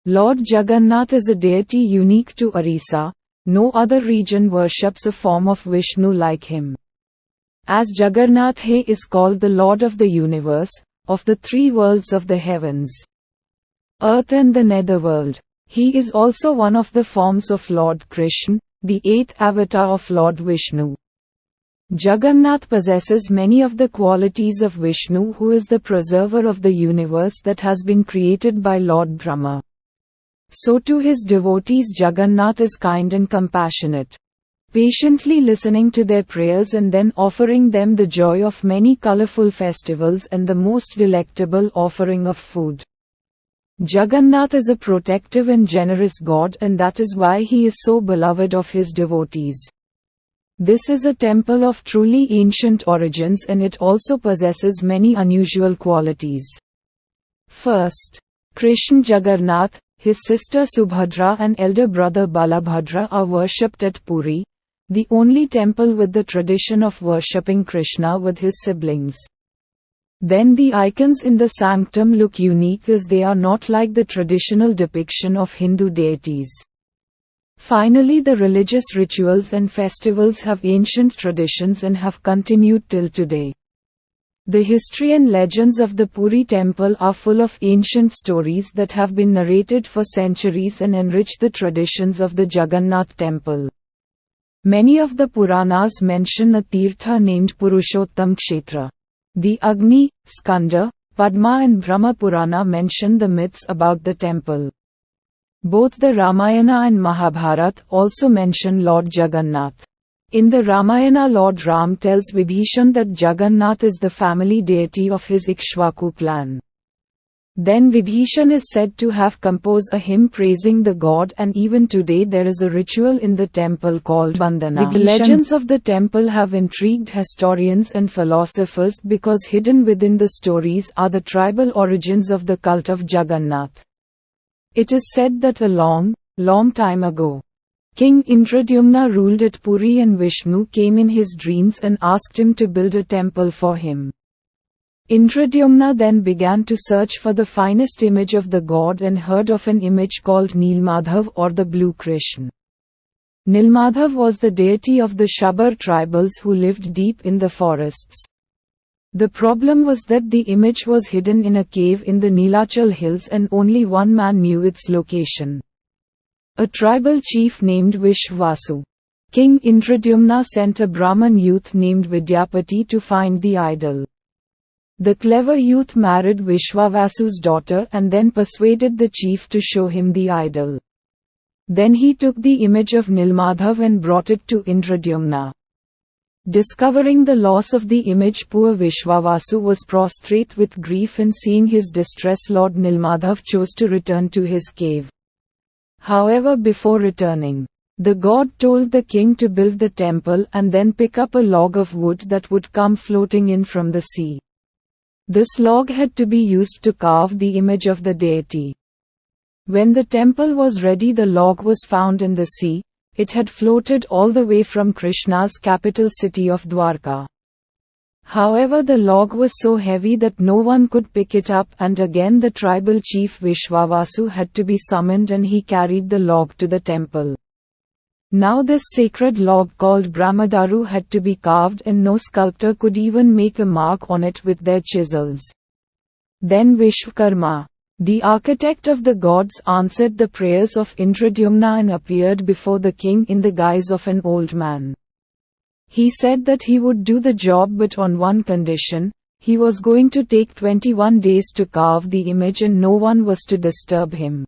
Lord Jagannath is a deity unique to Odisha. No other region worships a form of Vishnu like him. As Jagannath he is called the Lord of the universe, of the three worlds of the heavens, earth and the netherworld. He is also one of the forms of Lord Krishna, the eighth avatar of Lord Vishnu. Jagannath possesses many of the qualities of Vishnu, who is the preserver of the universe that has been created by Lord Brahma. So to his devotees Jagannath is kind and compassionate, patiently listening to their prayers and then offering them the joy of many colorful festivals and the most delectable offering of food. Jagannath is a protective and generous God, and that is why he is so beloved of his devotees. This is a temple of truly ancient origins, and it also possesses many unusual qualities. First, Krishna Jagannath, his sister Subhadra and elder brother Balabhadra are worshipped at Puri, the only temple with the tradition of worshipping Krishna with his siblings. Then the icons in the sanctum look unique as they are not like the traditional depiction of Hindu deities. Finally, the religious rituals and festivals have ancient traditions and have continued till today. The history and legends of the Puri temple are full of ancient stories that have been narrated for centuries and enrich the traditions of the Jagannath temple. Many of the Puranas mention a Tirtha named Purushottam Kshetra. The Agni, Skanda, Padma and Brahma Purana mention the myths about the temple. Both the Ramayana and Mahabharata also mention Lord Jagannath. In the Ramayana, Lord Ram tells Vibhishan that Jagannath is the family deity of his Ikshvaku clan. Then Vibhishan is said to have composed a hymn praising the god, and even today there is a ritual in the temple called Vandana. The legends of the temple have intrigued historians and philosophers because hidden within the stories are the tribal origins of the cult of Jagannath. It is said that a long time ago, King Indradyumna ruled at Puri and Vishnu came in his dreams and asked him to build a temple for him. Indradyumna then began to search for the finest image of the god and heard of an image called Nilmadhav or the Blue Krishna. Nilmadhav was the deity of the Shabar tribals who lived deep in the forests. The problem was that the image was hidden in a cave in the Nilachal hills and only one man knew its location. A tribal chief named Vishvasu. King Indradyumna sent a Brahman youth named Vidyapati to find the idol. The clever youth married Vishwavasu's daughter and then persuaded the chief to show him the idol. Then he took the image of Nilmadhav and brought it to Indradyumna. Discovering the loss of the image, poor Vishwavasu was prostrate with grief, and seeing his distress, Lord Nilmadhav chose to return to his cave. However, before returning, the god told the king to build the temple and then pick up a log of wood that would come floating in from the sea. This log had to be used to carve the image of the deity. When the temple was ready, the log was found in the sea. It had floated all the way from Krishna's capital city of Dwarka. However, the log was so heavy that no one could pick it up, and again the tribal chief Vishwavasu had to be summoned and he carried the log to the temple. Now this sacred log called Brahmadaru had to be carved, and no sculptor could even make a mark on it with their chisels. Then Vishwakarma, the architect of the gods, answered the prayers of Indradyumna and appeared before the king in the guise of an old man. He said that he would do the job, but on one condition: he was going to take 21 days to carve the image and no one was to disturb him.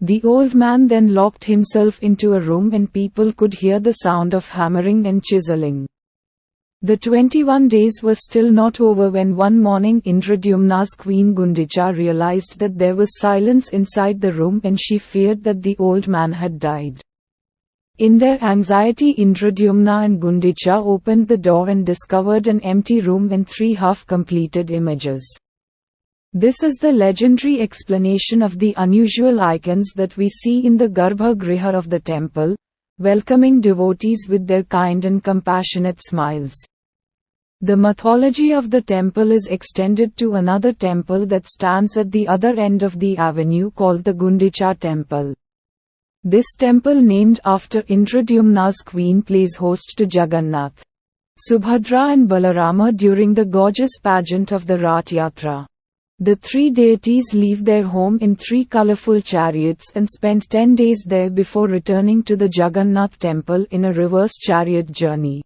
The old man then locked himself into a room and people could hear the sound of hammering and chiseling. The 21 days were still not over when one morning Indradyumna's queen Gundicha realized that there was silence inside the room and she feared that the old man had died. In their anxiety, Indradyumna and Gundicha opened the door and discovered an empty room and 3 half-completed images. This is the legendary explanation of the unusual icons that we see in the Garbha Griha of the temple, welcoming devotees with their kind and compassionate smiles. The mythology of the temple is extended to another temple that stands at the other end of the avenue called the Gundicha temple. This temple, named after Indradyumna's queen, plays host to Jagannath, Subhadra and Balarama during the gorgeous pageant of the Rath Yatra. The three deities leave their home in three colorful chariots and spend 10 days there before returning to the Jagannath temple in a reverse chariot journey.